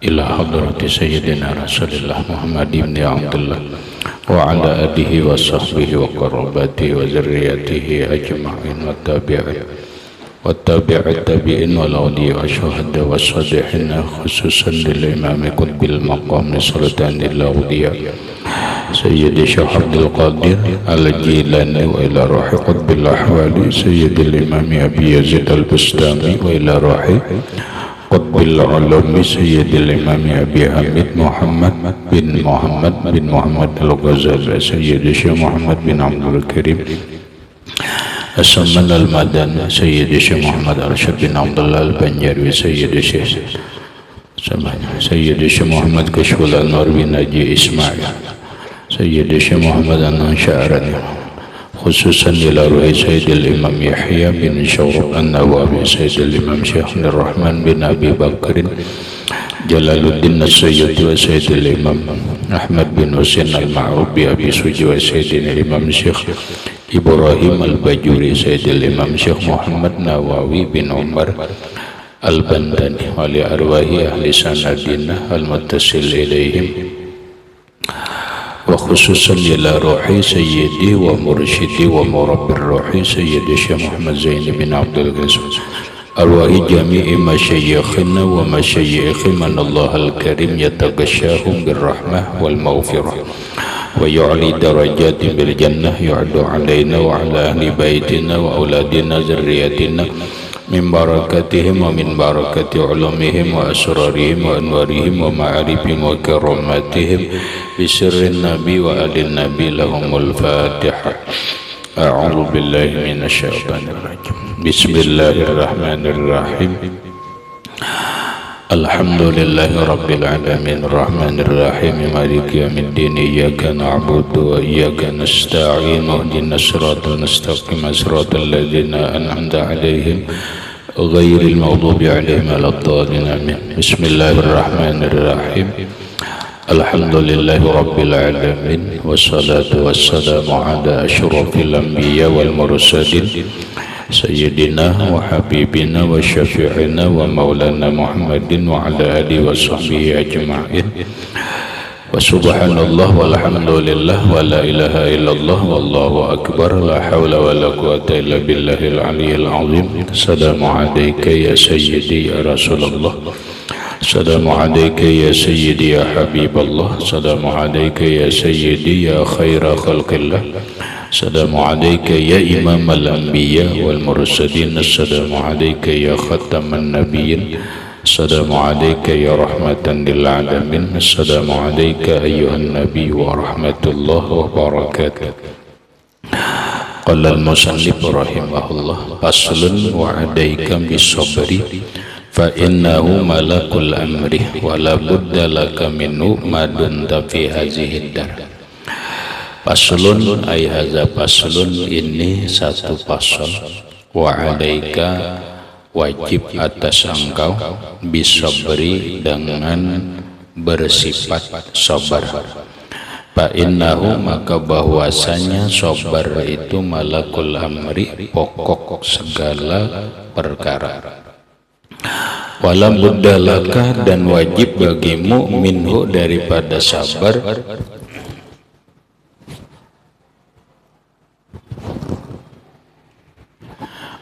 إلى حضرة سيدنا رسول الله محمد بن عبد الله وعلى آله وصحبه وقرابته وذريته أجمعين والتابع التابعين والأولياء والشهداء والصالحين خصوصا للإمام قطب المقام سلطان الأولياء سيد الشيخ عبد القادر الجيلاني وإلى روح قطب الأحوال سيد الإمام أبي يزيد البستامي وإلى روح قطب العلوم سيد الإمام أبي حميد محمد بن محمد الغزالي سيد الشيخ محمد بن عبد الكريم السمن المدن سيد الشيخ محمد أرشد بن عبد الله البنجري سيد الشيخ محمد كشف الأنوار بن نجي إسماعيل سيد الشيخ محمد النشارني خصوصا إلى روح سيد الإمام يحيى بن شورب النووي سيد الإمام شيخ الرحمن بن أبي بكر جلال الدين السيوطي وسيد الإمام أحمد بن حسين المعروف بأبي سوجي وسيد الإمام شيخ إبراهيم الباجوري سيد الإمام شيخ محمد نواوي بن عمر البنداني ولأرواح أهل سندنا المتصل إليهم وخصوصا إلى روحي سيدي ومرشدي ومربي الروحي سيدي الشيخ محمد زين بن عبد القاسم أرواح جميع مشايخنا ومشايخ من الله الكريم يتغشاهم بالرحمة والمغفرة ويعلي درجات بالجنة يعد علينا وعلى أهل بيتنا وأولادنا ذرياتنا من بركاتهم ومن بركة علومهم وأسرارهم وأنوارهم ومعارفهم وكراماتهم بسر النبي وآل النبي لهم الفاتحة. أعوذ بالله من الشيطان الرجيم. بسم الله الرحمن الرحيم. الحمد لله رب العالمين الرحمن الرحيم مالك يوم الدين إياك نعبد وإياك نستعين اهدنا الصراط المستقيم صراط الذين أنعمت عليهم غير المغضوب عليهم ولا الضالين آمين. بسم الله الرحمن الرحيم. الحمد لله رب العالمين والصلاة والسلام على أشرف الأنبياء والمرسلين سيدنا وحبيبنا وشفيعنا ومولانا محمد وعلى آله وصحبه أجمعين وسبحان الله والحمد لله ولا إله إلا الله والله أكبر لا حول ولا قوة إلا بالله العلي العظيم. السلام عليك يا سيدي يا رسول الله السلام عليك يا سيدي يا حبيب الله السلام عليك يا سيدي يا خير خلق الله السلام عليك يا إمام الأنبياء والمرسلين السلام عليك يا ختم النبيين السلام عليك يا رحمة للعالمين السلام عليك أيها النبي ورحمة الله وبركاته. قال المصنف رحمه الله فصل وعليك بالصبر فإنه ملك الأمر ولا بد لك منه ما دمت في هذه الدار. Paslun ay hadza paslun ini satu pasal wa alaika wajib atas engkau bisabri dengan bersifat sabar. Fa innahu maka bahwasanya sabar itu malakul amri pokok segala perkara. Wala buddalaka dan wajib bagimu minhu daripada sabar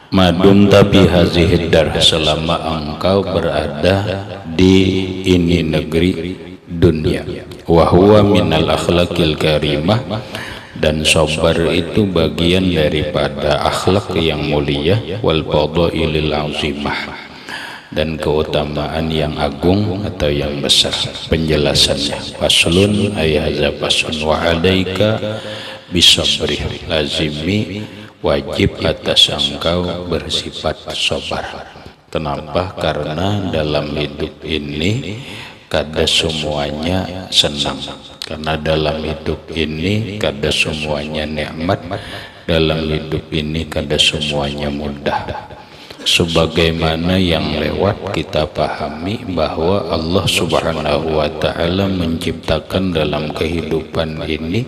madum tapi hazihi dar selama engkau berada di ini negeri dunia wa huwa minal akhlaqil karimah dan sabar itu bagian daripada akhlak yang mulia wal fadailil azimah dan keutamaan yang agung atau yang besar. Penjelasannya faslun ay hadza faslun wa alaika bisabri lazimi wajib atas engkau bersifat sabar. Kenapa? Karena dalam hidup ini kada semuanya senang, karena dalam hidup ini kada semuanya nikmat, dalam hidup ini kada semuanya mudah. Sebagaimana yang lewat kita pahami bahwa Allah Subhanahu wa Ta'ala menciptakan dalam kehidupan ini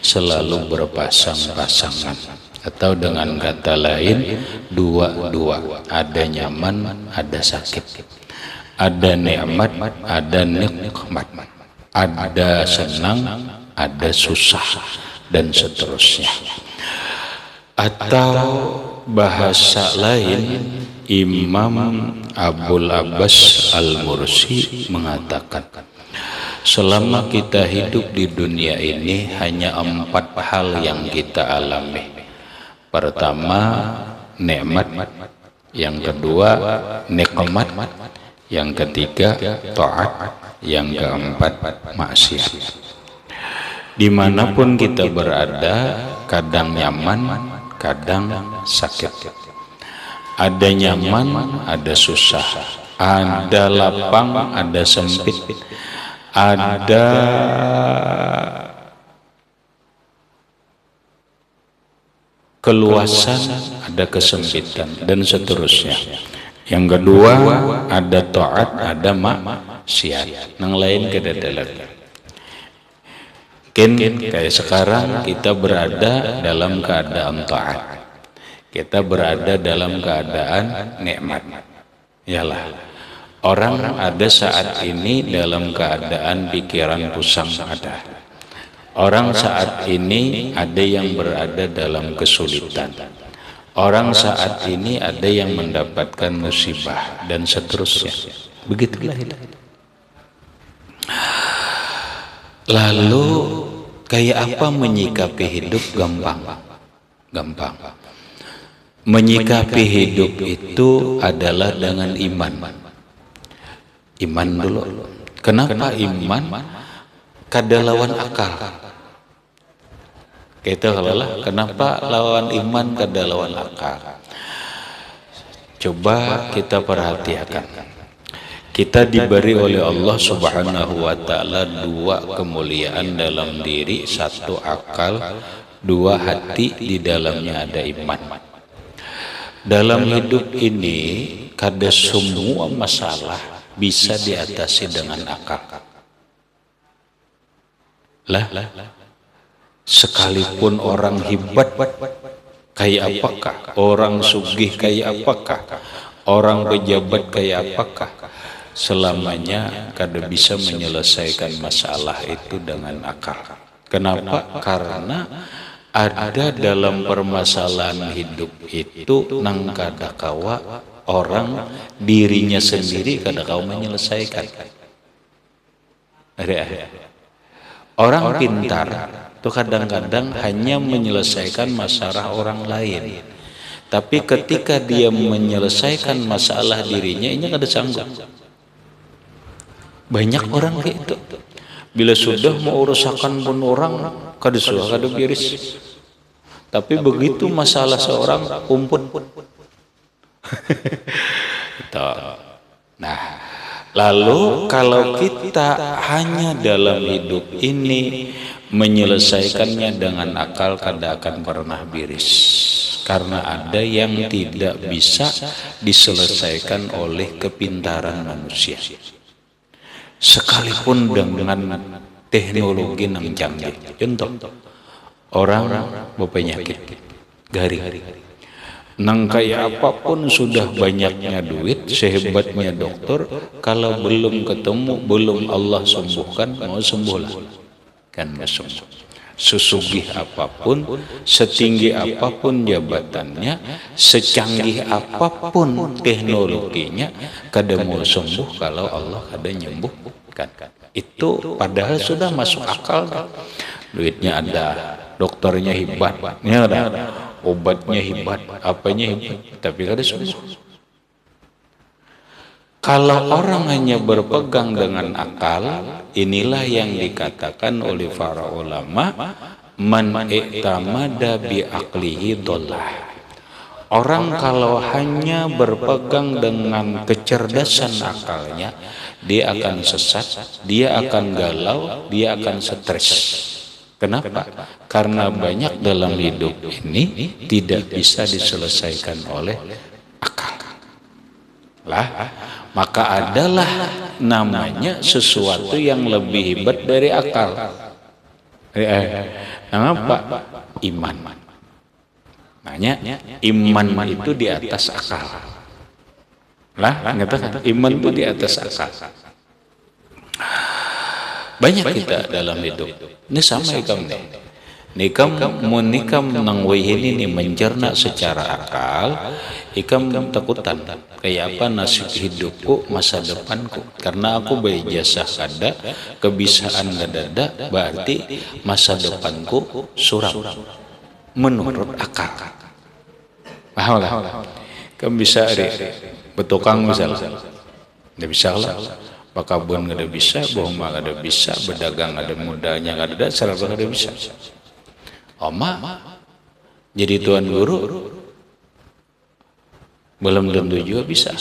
selalu berpasang-pasangan, atau dengan kata lain dua-dua, ada nyaman ada sakit, ada nikmat, ada nikmat, ada senang, ada susah, dan seterusnya. Atau bahasa lain, Imam Abul Abbas Al-Mursi mengatakan, selama kita hidup di dunia ini hanya 4 hal yang kita alami. Pertama, nikmat. Yang kedua, nikmat. Yang ketiga, taat. Yang keempat, maksiat. Dimanapun kita berada, kadang nyaman, kadang sakit. Ada nyaman, ada susah. Ada lapang, ada sempit. Ada keluasan, ada kesempitan, dan seterusnya. Yang kedua, ada taat, ada maksiat. Yang lain kedadalan. Kayak sekarang kita berada dalam keadaan taat. Kita berada dalam keadaan nikmat. Yalah. Orang ada saat ini dalam keadaan pikiran pusing ada. Orang saat ini ada yang berada dalam kesulitan. Orang saat ini ada yang mendapatkan musibah dan seterusnya. Begitulah hidup. Lalu kayak apa menyikapi hidup? Gampang. Menyikapi hidup itu adalah dengan iman. Iman dulu. Kenapa iman? Kada lawan akal. Kita kalalah, kenapa lawan iman kada lawan akal? Coba kita perhatikan. Kita diberi oleh Allah Subhanahu wa Ta'ala 2 kemuliaan dalam diri, 1 akal, 2 hati, di dalamnya ada iman. Dalam hidup ini kada semua masalah bisa diatasi dengan akal. Sekalipun orang hebat kayak apakah, orang sugih kayak apakah, orang pejabat kayak apakah, selamanya kada bisa menyelesaikan masalah itu dengan akal. Kenapa? Karena ada dalam permasalahan hidup itu nang kada kawa orang dirinya sendiri kada kawa menyelesaikan. Orang pintar itu kadang-kadang hanya menyelesaikan masalah orang lain, tapi ketika dia menyelesaikan masalah dirinya, ini kada sanggup. Banyak orang kayak itu. Bila sudah mau urusakan pun orang, kada suah kada beres. Tapi begitu masalah seorang, umpun. Nah, lalu kalau kita hanya dalam hidup ini menyelesaikannya dengan akal, kada akan pernah beres. Karena ada yang tidak bisa diselesaikan oleh kepintaran manusia. Sekalipun dengan teknologi yang canggih. Contoh, orang berpenyakit garing. Nang kayak apapun sudah banyaknya duit, sehebatnya dokter, kalau belum ketemu, belum Allah sembuhkan, mau sembuh lah. Kan nggak sembuh. Sesugih apapun, setinggi apapun jabatannya, secanggih apapun teknologinya, kada mau sembuh kalau Allah kada nyembuhkan. Itu padahal sudah masuk akal. Duitnya ada, dokternya hebat, ada, obatnya hebat, apanya hebat, tapi kada sembuh. Kalau orang hanya berpegang dengan akal, inilah yang dikatakan oleh para ulama, man i'tamada bi aqlihi dhallah. Orang kalau hanya berpegang dengan kecerdasan akalnya, dia akan sesat, dia akan galau, dia akan stres. Kenapa? Karena banyak dalam hidup ini tidak bisa diselesaikan oleh akal. Maka adalah namanya sesuatu yang lebih hebat dari akal. Kenapa? Iman. Makanya iman itu di atas akal. Lah, ngatakan iman itu di atas akal. Banyak kita dalam hidup. Ini sama ikam nih. Nikam menikam nang wihini ini mencerna secara akal, ikam takutan kayak apa nasib hidupku, masa depanku. Karena aku berijazah kada, kebisaan kada, berarti masa depanku suram menurut akal. Paham lah? Kamu bisa betukang misalnya, tidak bisa lah. Bakabun kada bisa, bohong kada bisa, berdagang ada mudahnya kada, serba kada bisa. Oma jadi tuan guru belum tentu juga bisa.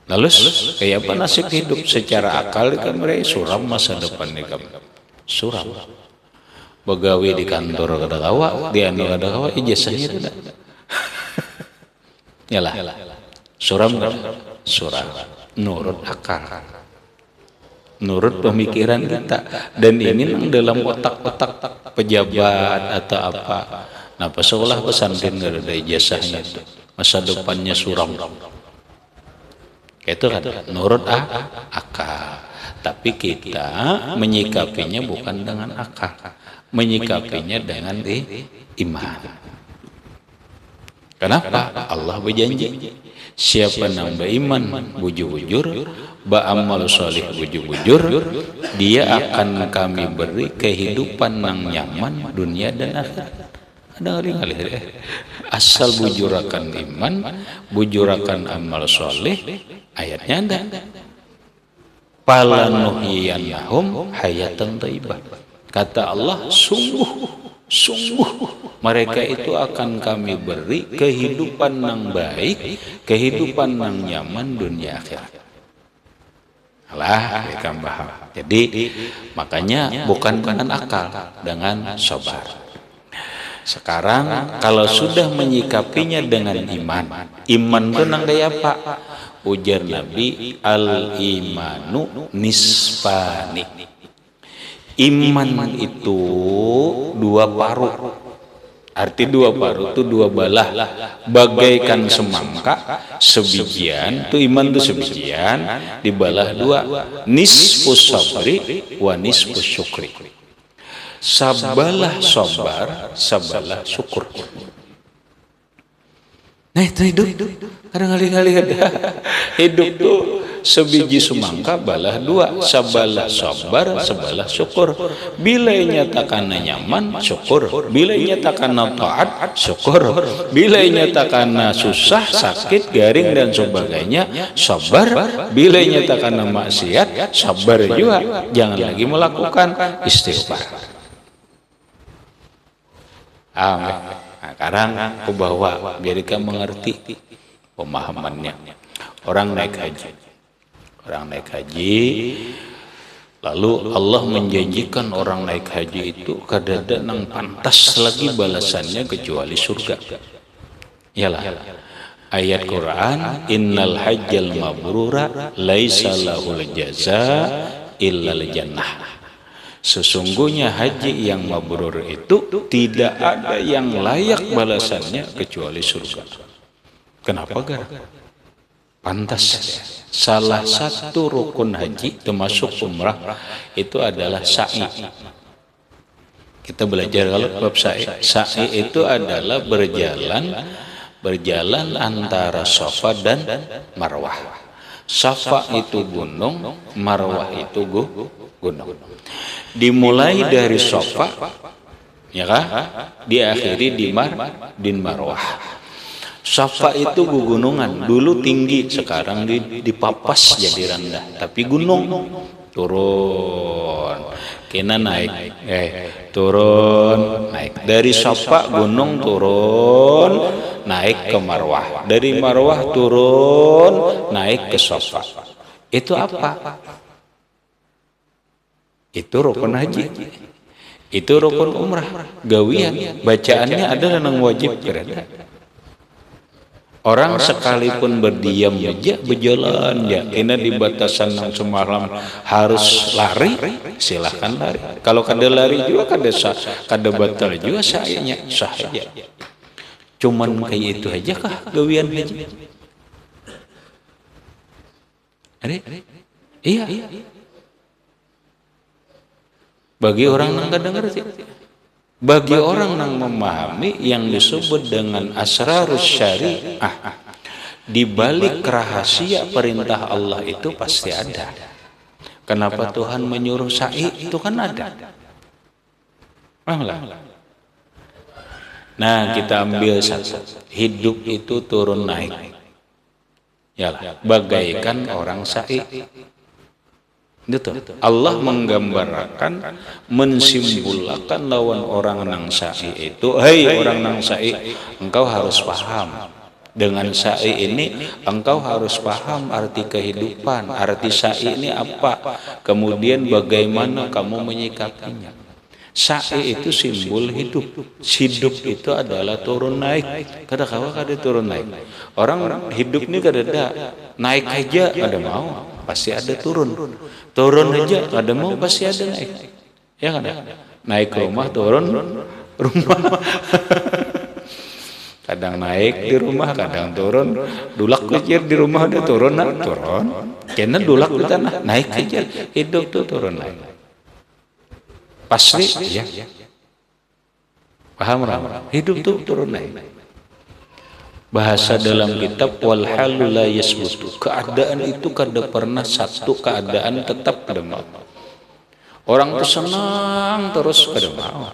Lalu kayak apa nasib hidup secara akal kan mereka suram masa depan mereka suram. Begawi di kantor kada kawa, di anu kada kawa, ijazahnya tidak. Yalah, suram kan? Suram. Nurut akal. Nurut pemikiran kita, dan ini dalam otak-otak pejabat atau apa. Nah, sekolah pesantren gak ada ijazahnya itu, masa depannya suram. Itu kan nurut akal. Tapi kita menyikapinya bukan dengan akal, menyikapinya dengan iman. Kenapa? Allah berjanji, siapa nambah iman bujur-bujur, ba'amal solih bujur-bujur, dia akan kami beri kehidupan yang nyaman dunia dan akhirat. Ada kali-kali asal bujurakan iman, bujurakan amal solih, ayatnya ada. Falanuhiyannahum hayatan thayyibah. Kata Allah, sungguh mereka itu akan kami beri kehidupan yang baik, kehidupan yang nyaman dunia akhirat. Alah, mereka paham. Jadi makanya bukan dengan akal, dengan sabar. Sekarang kalau sudah menyikapinya dengan iman itu nang kayak apa? Ujar Nabi, al-imanu nisfani. Iman itu dua paruh. Arti dua paruh itu dua belah, bagaikan semangka sebijian. Itu iman itu sebijian dibelah dua, nisfus sabri wa nisfus syukri. Sabalah sabar, sabalah syukur. Nah itu hidup. Kadang-kadang ada hidup tuh sebiji semangka balah dua, sabalah sabar, sabalah syukur. Bila nyatakan nyaman, syukur. Bila nyatakan taat, syukur. Bila nyatakan susah, sakit, garing dan sebagainya, sabar. Bila nyatakan maksiat, sabar juga. Jangan lagi melakukan istighfar. Amin. Nah, sekarang aku bawa biar kamu mengerti pemahamannya. Orang naik haji, lalu Allah menjanjikan orang naik haji itu kadada nang pantas lagi balasannya kecuali surga. Iyalah ayat Quran, innal hajjal mabrura laisa lahul jaza illal jannah. Sesungguhnya haji yang mabrur itu tidak ada yang layak balasannya kecuali surga. Kenapa? Pantas. Salah satu rukun haji termasuk umrah itu adalah sa'i. Kita belajar kalau bab sa'i. Sa'i itu adalah berjalan antara Safa dan Marwah. Safa itu gunung, Marwah itu gunung. Dimulai dari Safa, ya kan? Diakhiri di Marwah. Safa itu gunungan, dulu tinggi, sekarang dipapas jadi rendah. Tapi gunung turun, kena naik, turun, naik. Dari Safa gunung turun, naik ke Marwah. Dari Marwah turun, naik ke Safa. Itu apa? Itu rukun haji. Itu rukun umrah. Gawian, bacaannya adalah yang wajib berada. Orang sekalipun berdiam aja, berjalan ya, ini di batasan yang semalam harus lari, silahkan lari. Kalau kada lari juga kada batal juga sahnya, sah aja. Cuman kayak itu aja kah gawian haji? Iya. Bagi orang yang kedengar sih. Bagi orang yang memahami yang disebut dengan asrarus syariah, di balik rahasia perintah Allah itu pasti ada. Kenapa Tuhan menyuruh sa'i? Itu kan ada. Nah, kita ambil satu. Hidup itu turun naik. Yalah, bagaikan orang sa'i. Itu Allah menggambarkan, mensimbolkan lawan orang nang sa'i itu. Hei orang nang sa'i, engkau harus paham. Dengan sa'i ini engkau harus paham arti kehidupan, arti sa'i ini apa, kemudian bagaimana kamu menyikapinya. Sa'i itu simbol hidup. Hidup itu adalah turun naik. Kada kawa kada turun naik. Orang hidup ini kada ada naik aja kada mau, pasti ada turun. Turun aja kada mau, pasti ada naik. Ya kan? Naik rumah, turun rumah. Kadang naik di rumah, kadang turun. Dulak kecil di rumah udah turun. Karena dulak di tanah naik aja. Hidup tuh turun naik. Pasti ya. Paham orang? Hidup tuh turun naik. Bahasa dalam kitab wal halu la yasbutu. Keadaan itu kada pernah satu keadaan tetap kada mau. Orang tuh senang terus kada mau.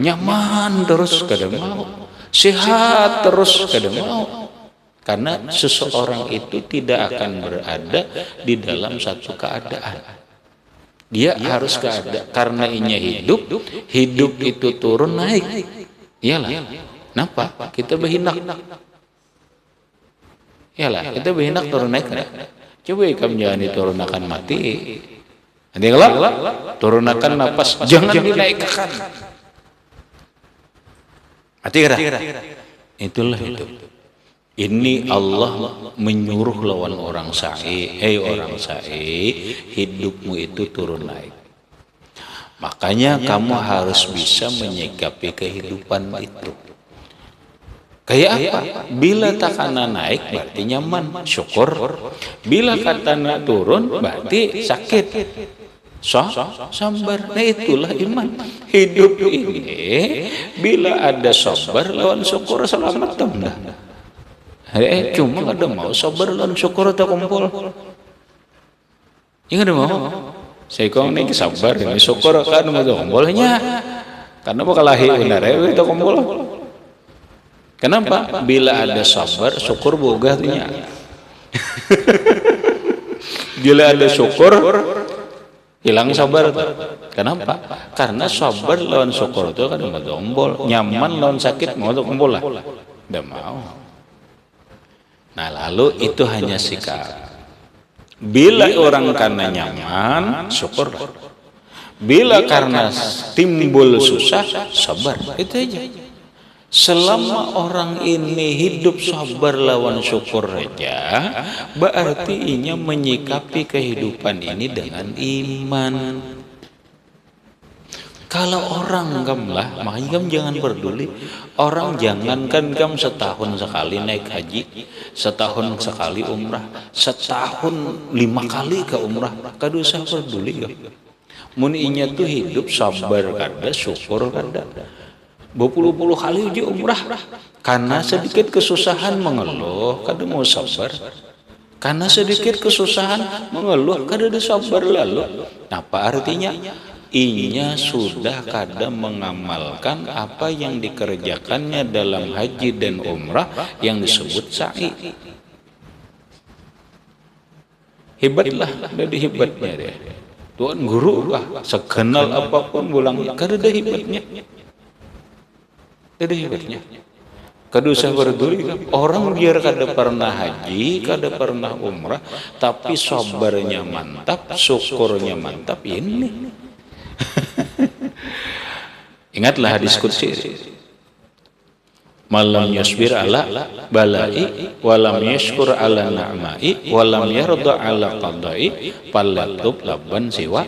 Nyaman terus kada mau. Sehat terus kada mau. Karena seseorang itu tidak akan berada di dalam satu keadaan. Dia harus keadaan, karena inya hidup itu turun naik. Iyalah. Kenapa? Kita berhinak. Iyalah, kita berhinak turun naik. Coba kamu jangan diturunakan mati. Nanti kalau turunakan napas, jangan dinaikkan. Mati kada? Itulah itu. Ini Allah menyuruh lawan orang sa'i, hei orang sa'i, hidupmu itu turun naik. Makanya kamu harus bisa menyikapi kehidupan itu. Kayak apa? Bila takana naik berarti nyaman, syukur. Bila katana turun berarti sakit. Sabar. Nah itulah iman. Hidup ini bila ada sabar lawan syukur selamat dah. Cuma ada mau sabar lawan syukur atau kumpul. Yang ada mau. Saya kong ini sabar ini syukur kan mau kumpulnya. Karena bakal lahir benar itu kumpul. Kenapa? Bila ada sabar, syukur bogahnya. Bila ada syukur, hilang sabar. Kenapa? Karena sabar lawan syukur itu kan mau kumpul. Nyaman lawan sakit mau kumpul lah. Tidak mau. Nah lalu itu hanya sikap. Bila orang karena nyaman, syukur. Bila karena timbul susah, sabar. Itu aja. Selama orang ini hidup sabar lawan syukur aja, berarti inya menyikapi kehidupan ini dengan iman. Kalau orang gamlah, makanya jangan peduli. Orang jangankan setahun sekali naik haji, setahun sekali umrah, setahun 5 kali ke umrah, kada usah peduli. Mun inya tuh hidup sabar kada, syukur kada. Berpuluh-puluh kali uji umrah, karena sedikit kesusahan mengeluh, kada mau sabar. Karena sedikit kesusahan mengeluh, kada ada sabar lalu. Apa artinya? Inya sudah kadang mengamalkan apa yang dikerjakannya dalam haji dan umrah yang disebut sa'i. Hebatlah, ada hebatnya deh. Tuan guru lah, sekenal apapun bulang, kada ada hebatnya. Ada hebatnya. Kada usah berduri. Orang biar kada pernah haji, kada pernah umrah, tapi sabarnya mantap, syukurnya mantap ini. Ingatlah hadis qudsi. Malam yasbir ala balai walam yashkur ala na'mai walam yarda ala qadai falatub labban siwa.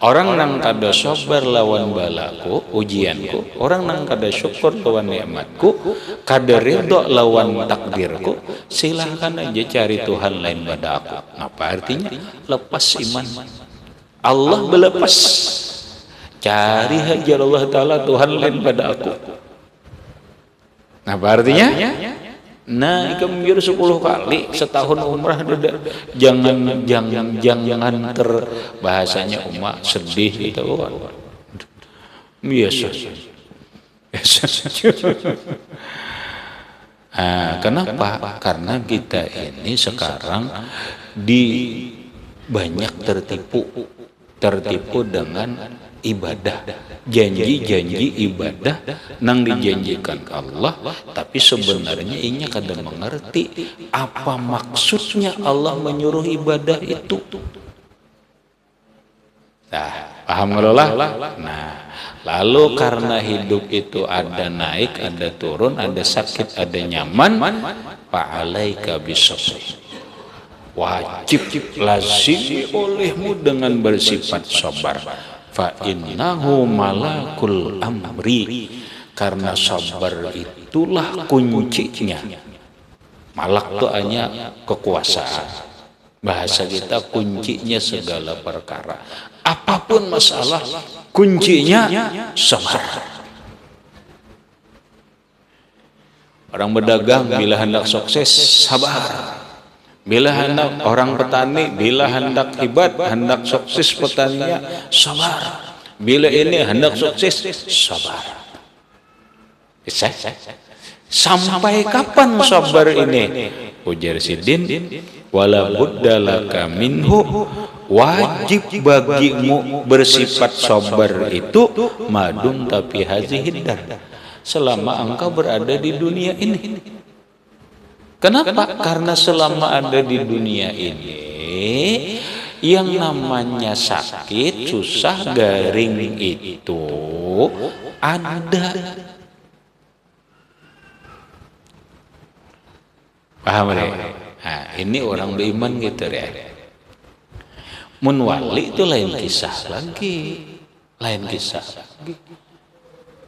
Orang nang kada sabar lawan balaku, ujianku, orang nang kada syukur lawan nikmatku, kada ridho lawan takdirku, silahkan aja cari Tuhan lain pada aku. Apa artinya? Lepas iman. Allah berlepas. Cari hajar Allah Ta'ala Tuhan lain pada aku. Apa artinya? Nah, ikan biar 10 kali setahun umrah jangan bahasanya umat sedih gitu. Biasa. Kenapa? Karena kita ini sekarang banyak tertipu dengan ibadah, janji-janji ibadah nang dijanjikan Allah, tapi sebenarnya inya kada mengerti apa maksudnya Allah menyuruh ibadah itu. Nah, paham ngelola? Nah, lalu karena hidup itu ada naik, ada turun, ada sakit, ada nyaman, fa'alaika bisabr. Wajib lazim olehmu dengan bersifat sabar. Fa innahu malakul amri, karena sabar itulah kuncinya. Malak itu hanya kekuasaan. Bahasa kita kuncinya segala perkara. Apapun masalah, kuncinya sabar. Orang berdagang bila hendak sukses, sabar. Bila hendak orang petani, bila hendak hebat, hendak sukses petaninya, sabar. Bila ini hendak sukses, sabar. Sampai kapan sabar ini? Ujar Sidin, wala budda laka minhu, wajib bagimu bersifat sabar itu madum tapi hazihidar, selama engkau berada di dunia ini. Kenapa? Karena selama ada di dunia ini, yang namanya sakit, susah, garing itu ada. Paham ya? Nah, ini orang beriman gitu ya. Mun wali itu lain kisah lagi. Lain kisah lagi.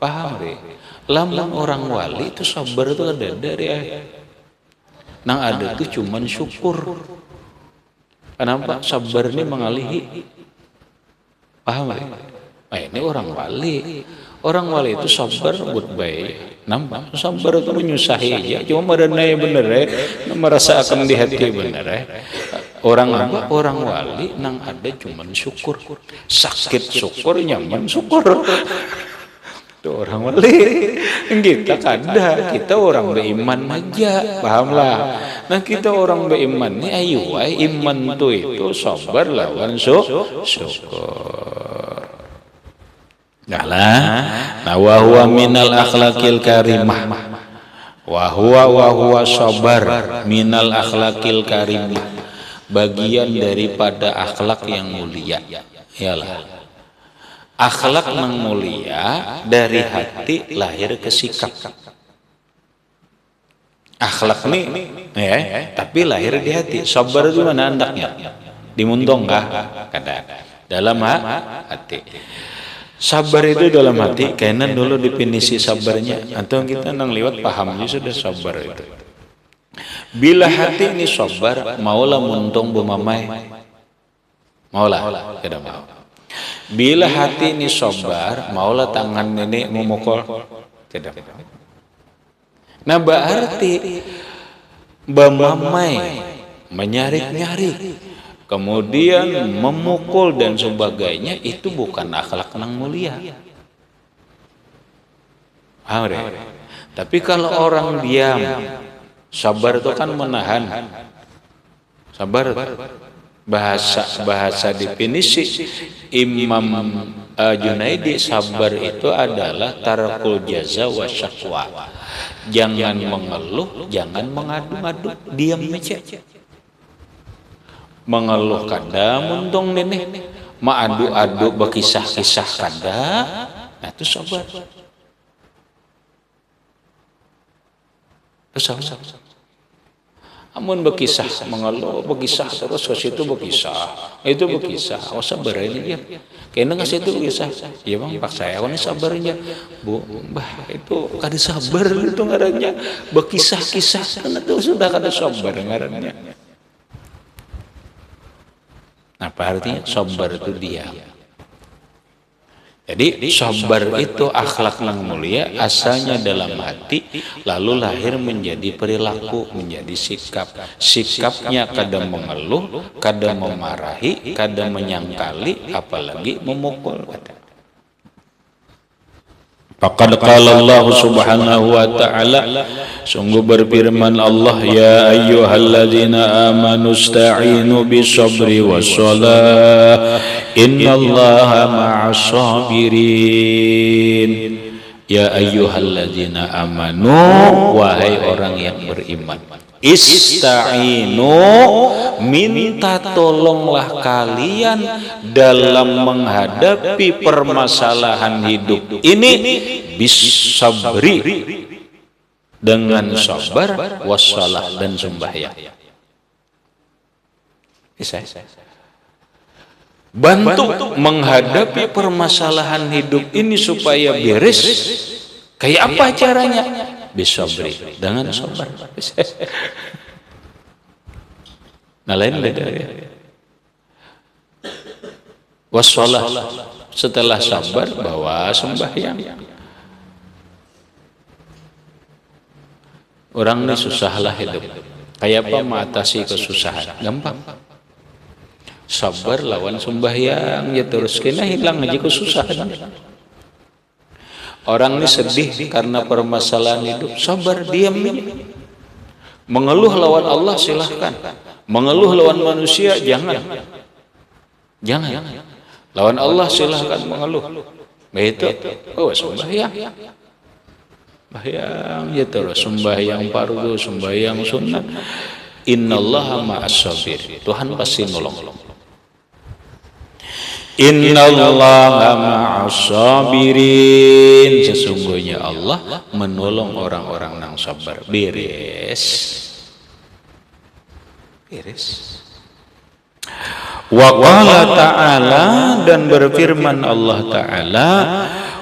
Paham ya? Lambang orang wali itu sabar itu ada dari nang ada itu cuman syukur. Kenapa? Sabar ini mengalihi. Paham ya? Nah, ini orang wali. Orang wali itu sabar buat baik. Nampak? Sabar itu menyusahi aja. Cuma merenai bener ya. Merasakan di hati bener ya. Orang apa? Orang wali nang ada cuman syukur. Sakit syukur, nyaman syukur. Itu orang wali. Kita kada, kita orang beriman aja, pahamlah. Nah, kita orang beriman ni ayo iman itu sabar lawan syukur. Nah, wa huwa minal akhlaqil karimah. Wa huwa sabar minal akhlaqil karimah. Bagian daripada akhlak yang mulia. Iyalah. Akhlak yang mulia dari hati lahir ke sikap. Akhlak nih, ya, tapi lahir di hati. Sabar itu mana andaknya? Dimuntong kah? Kada. Dalam hati. Sabar itu dalam hati. Kayaknya dulu definisi sabarnya. Atau kita nang liwat pahamnya sudah sabar itu. Bila hati ini sabar, maulah muntong bumamai. Maulah, kada mau. Bila hati ini sabar, maulah tangan nenek memukul, tidak. Nah, berarti bamamai, menyarik-nyarik, kemudian memukul dan sebagainya, itu bukan akhlak yang mulia. Tapi kalau orang diam, sabar itu kan menahan. Sabar. Bahasa definisi Imam Junaidi, sabar itu adalah tarakul jaza wa syakwa. Jangan mengeluh, jangan mengadu-adu, diam aja. Mengeluh kada muntung nenek, mengadu-adu berkisah-kisah kada, nah itu sabar. Itu sabar. Amun berkisah mengeluh, berkisah terus ke situ berkisah, itu berkisah. Oh sabar ini dia. Kayaknya nggak situ berkisah. Ya bang, pak saya ini sabarnya. Bu, bah itu kada sabar itu ngarannya. Berkisah-kisah kan itu sudah kada sabar ngarannya. Apa artinya? Sabar itu diam. Jadi sabar itu akhlak yang mulia, asalnya dalam hati, lalu lahir menjadi perilaku, menjadi sikap. Sikapnya kadang mengeluh, kadang memarahi, kadang menyangkali, apalagi memukul. Faqad qala Allah Subhanahu wa ta'ala, sungguh berfirman Allah, ya ayyuhalladzina amanu ista'inu bisabri wassalah innallaha ma'as sabirin. Ya ayyuhalladzina amanu, wahai orang yang beriman, ista'inu, minta tolonglah kalian dalam menghadapi permasalahan hidup ini bisabri, dengan sabar, wassalah, dan sembahyang. Bisa. Bantu menghadapi permasalahan hidup ini supaya beres. Kayak apa caranya? Bisabri, dengan sabar. Nah lain beda ya. Wassalah, setelah sabar bawa sembahyang. Orang ini susahlah hidup. Kayak apa mengatasi kesusahan? Gampang. Sabar lawan sembahyang, ya terus kena hilang aja kesusahan. Orang ini sedih karena permasalahan hidup, sabar, diam. Mengeluh lawan Allah silahkan, mengeluh lawan manusia jangan. Lawan Allah silahkan mengeluh. Begitu, oh sembahyang. Sembahyang ya terus, sembahyang fardu, sembahyang sunnah. Innallaha ma'as sabir. Tuhan pasti nolong. Innallaha ma'as sabirin. Sesungguhnya Allah menolong orang-orang yang sabar. Beres. Wa qala ta'ala, dan berfirman Allah Ta'ala,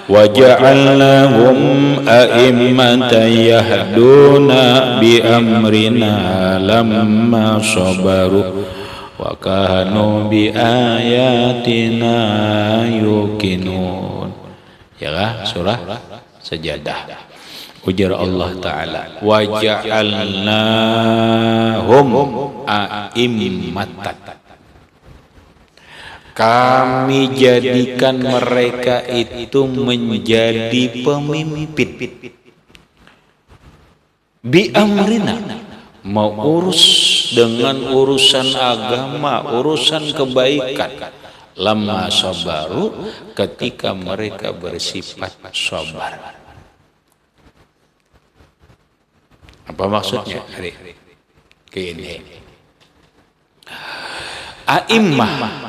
wa ja'alnahum a'immatan yahduna bi amrina lamma sabaru wa kanu bi ayatina yuqinun. Ya surah Sajadah. Ujar Allah Ta'ala, wa ja'alnahum a'immatan, kami jadikan mereka itu menjadi pemimpin. Bi amrina, mau urus dengan urusan agama, urusan kebaikan. Lamma sabaru, ketika mereka bersifat sabar. Apa maksudnya? Gini. A'immah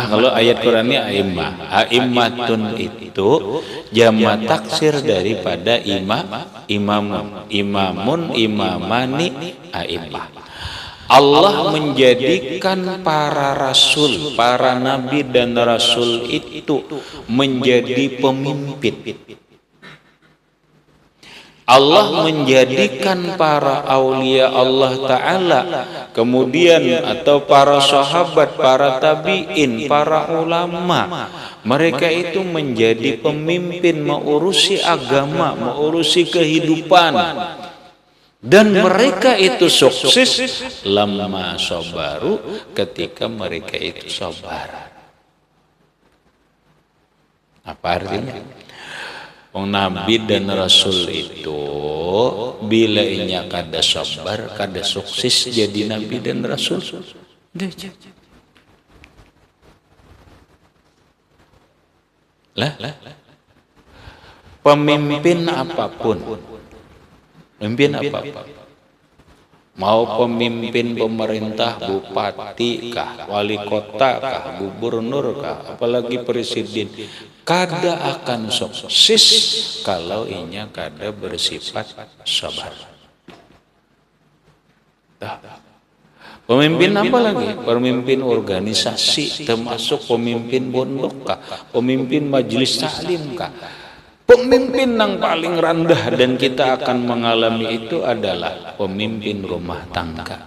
kalau ayat Qur'annya a'immah. A'immatun itu jamak taksir daripada imamun, imamani, a'immah. Allah menjadikan para rasul, para nabi dan rasul itu menjadi pemimpin. Allah menjadikan para aulia Allah Ta'ala, kemudian atau para sahabat, para tabi'in, para ulama, mereka itu menjadi pemimpin, mengurusi agama, mengurusi kehidupan, dan mereka itu sukses lamma sabaru, ketika mereka itu sabar. Apa artinya? Nabi dan Rasul itu bila inya kada sabar, kada sukses jadi Nabi dan Rasul. Pemimpin apapun, mau pemimpin pemerintah, bupati kah, wali kota kah, gubernur kah, apalagi presiden, kada akan sukses kalau inya kada bersifat sabar. Pemimpin apa lagi? Pemimpin organisasi, termasuk pemimpin pondok kah? Pemimpin majelis taklim kah? Pemimpin yang paling rendah dan kita akan mengalami itu adalah pemimpin rumah tangga.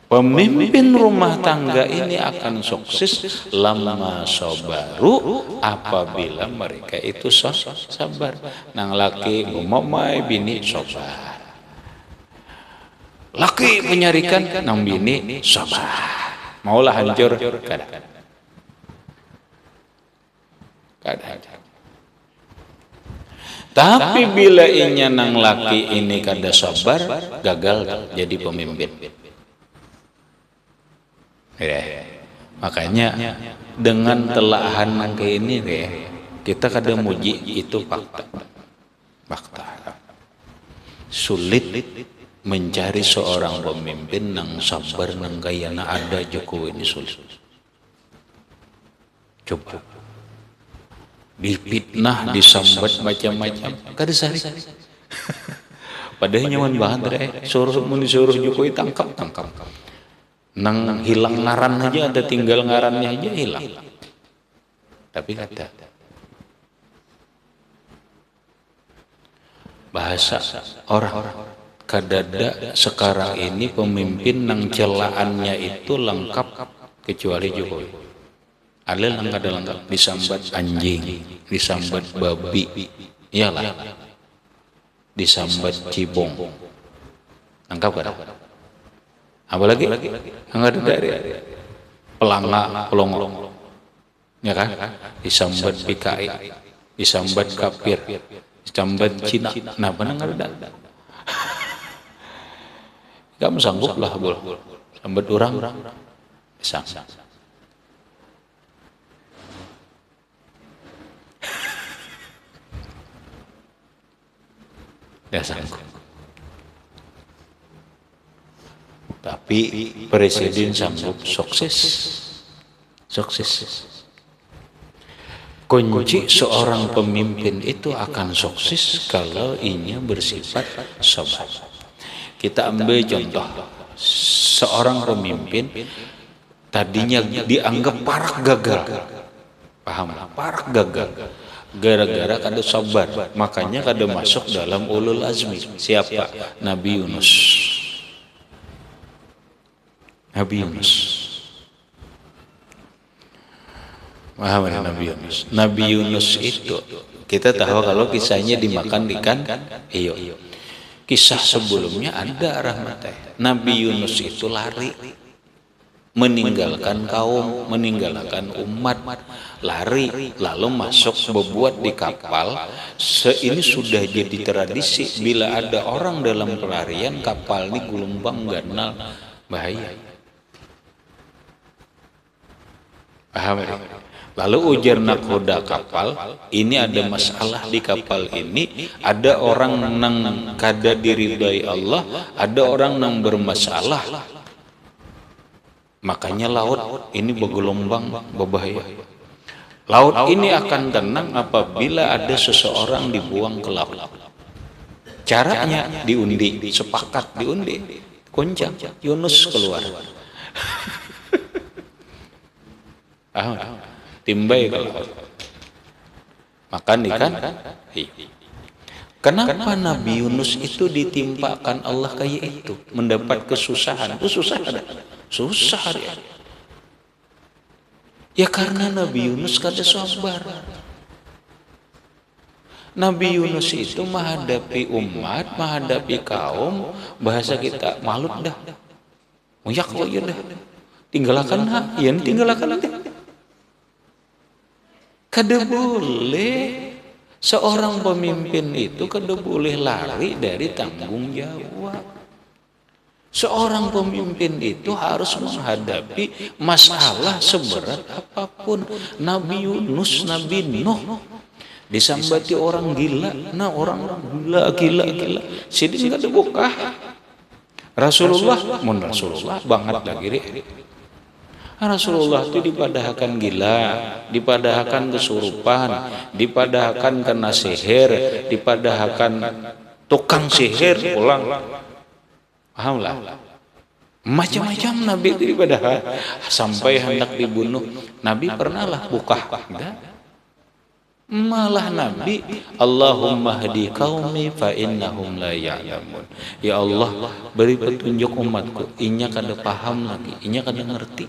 Pemimpin rumah tangga ini akan sukses lama sabaru apabila mereka itu sabar. Nang laki ngomong bini sabar. Laki menyarikan nang bini sabar. Maulah hancur kadang. Tapi bila inya nang laki ini kada sabar, gagal jadi pemimpin. Ya. Makanya dengan telahan nang ke ini kita kada muji itu fakta. Sulit mencari seorang pemimpin nang sabar nang kayana ada Jokowi ini sulit. Coba dipitnah, disambat macam-macam, kada sari. Padahal nyaman banget suruh Jokowi tangkap. Nang hilang ngaran aja, ada tinggal ngarannya aja hilang. Tapi kata bahasa orang kadada sekarang ini pemimpin nang celaannya itu lengkap kecuali Jokowi. Ada yang kada lengkap, disambat anjing, disambat babi, iyalah, disambat cibong, lengkap kada? Apalagi enggak ada dari pelanga, pelongong, ya kan? Disambat PKI, disambat kafir, disambat Cina, nah benar enggak ada. Kamu sanggup lah bol, sambat orang, bisa. Dia sanggup. Tapi presiden sanggup sukses. Kunci seorang pemimpin itu akan sukses kalau inya bersifat sabar. Kita ambil contoh seorang pemimpin tadinya dianggap parak gagal. Paham? Parak gagal. Gara-gara kada sabar, makanya kada masuk dalam ulul azmi. Siapa? Nabi Yunus. Nabi Yunus itu kita tahu kalau kisahnya dimakan ikan hiu. Kisah sebelumnya ada rahmatnya. Nabi Yunus itu lari, meninggalkan kaum, meninggalkan umat, lari lalu masuk berbuat di kapal. Ini sudah jadi tradisi, bila ada orang dalam pelarian kapal ini gelombang ganal bahaya. Paham? Lalu ujar nakhoda kapal, ini ada masalah di kapal ini, ada orang nang kada diridai Allah, ada orang nang bermasalah. Makanya laut ini bergelombang, berbahaya. Laut ini akan tenang apabila ada seseorang dibuang ke laut. Caranya diundi, sepakat diundi, goncang, Yunus keluar. Timbai ke laut, makan ikan. Kenapa Nabi Yunus itu ditimpakan Allah kayak itu, mendapat kesusahan? Itu susah ya. Ya karena Nabi Yunus kada sabar. Nabi Yunus itu menghadapi umat, menghadapi kaum, bahasa kita malut dah. Muyak kok ya dah. Tinggalkan dah. Kada boleh seorang pemimpin itu kada boleh lari dari tanggung jawab. Seorang pemimpin itu harus menghadapi masalah seberat apapun. Nabi Yunus, Nabi Nuh disambati orang gila. Nah orang gila. Sidin kada buka. Rasulullah banget lagi. Rasulullah itu dipadahkan gila, dipadahkan kesurupan, dipadahkan kena sihir, dipadahkan tukang sihir pulang. Paham lah. Macam-macam Nabi daripada sampai hendak dibunuh. Nabi pernahlah buka. Malah Nabi, Allahumma hadi qaumi fa innahum la ya'lamun. Ya Allah, beri petunjuk umatku, inya kada paham lagi, inya kada ngerti.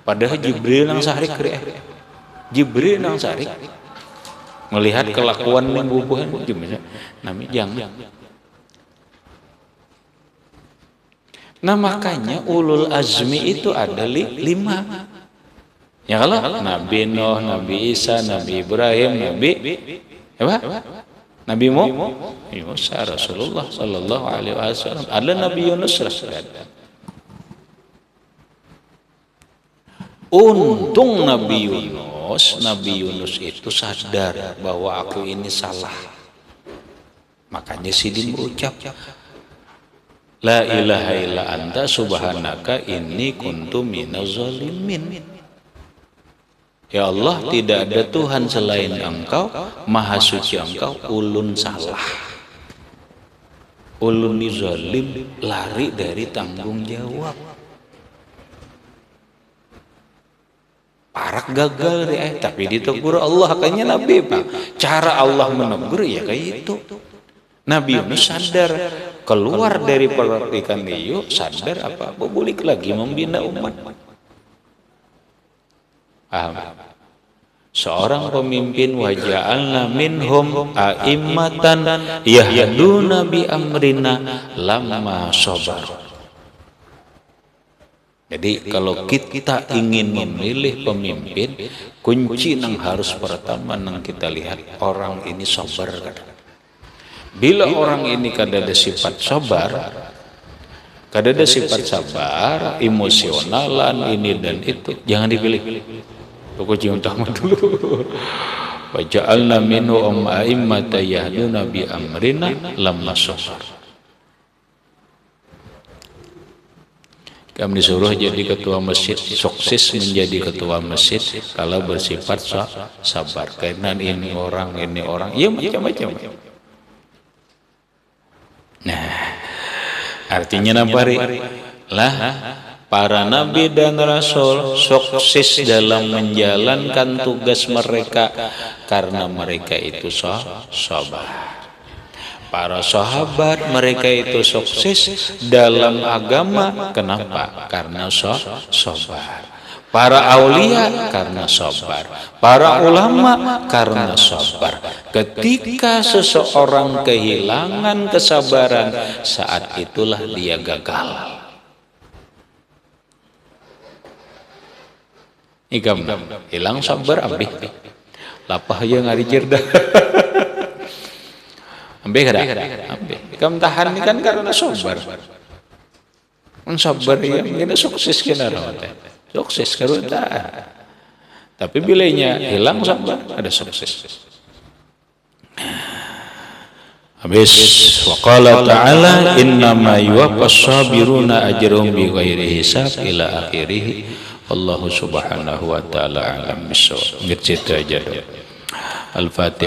Padahal Jibril nang sarik Jibril nang sarik melihat kelakuan yang bubuhan Nabi jangan. Nah makanya ulul azmi itu ada 5. Ya kalau Nabi Nuh, Nabi Isa, Nabi Ibrahim, Nabi Musa, Rasulullah Sallallahu Alaihi Wasallam, ada Nabi Yunus. Untung Nabi Yunus itu sadar bahwa aku ini salah. Makanya Sidin berucap, La ilaha illa anta subhanaka inni kuntu minaz zalimin. Ya Allah, tidak ada Tuhan selain Engkau, Maha Suci Engkau, ulun salah. Ulun zalim, lari dari tanggung jawab. Parak gagal tapi ditegur Allah, kayaknya Nabi Pak. Cara Allah menegur ya kayak itu. Nabi Yunus sadar, keluar dari perhatikan itu, sadar apa? Bulik lagi membina umat. Seorang pemimpin, waja'alna minhum a'immatan yahduna bi amrina lamma sabar. Jadi kalau kita ingin memilih pemimpin, kunci yang harus pertama yang kita lihat orang ini sabar. Bila orang ini kada ada sifat sabar, kada ada sifat sabar, emosionalan ini dan itu, jangan dipilih. Pokoknya utama dulu. Wa ja'alna minhum a'immatan yahduna bi amrina lamma sabar. Kami disuruh jadi ketua masjid, sukses menjadi ketua masjid kalau bersifat sabar. Karena ini orang, ya macam-macam. Nah, artinya nabari lah para nabi dan rasul sukses dalam menjalankan tugas mereka karena mereka itu sabar. Para sahabat mereka itu sukses dalam agama, kenapa? Karena sabar. Para aulia karena sabar, para ulama karena sabar. Ketika seseorang kehilangan kesabaran, saat itulah dia gagal. Ikam hilang sabar abih, lapah yang ngari cerdas. Ambil kada? Ambil. Ikam tahan kan karena sabar. Sabar yang kita sukses kena rawat. Sukses karena tapi bilanya hilang sabar ada sukses. Habis waqala ta'ala innama yuwaffas sabiruna ajrahum bighairi hisab ila akhirih. Allah subhanahu wa ta'ala alam bisawab. Gitu aja. Al-Fatihah.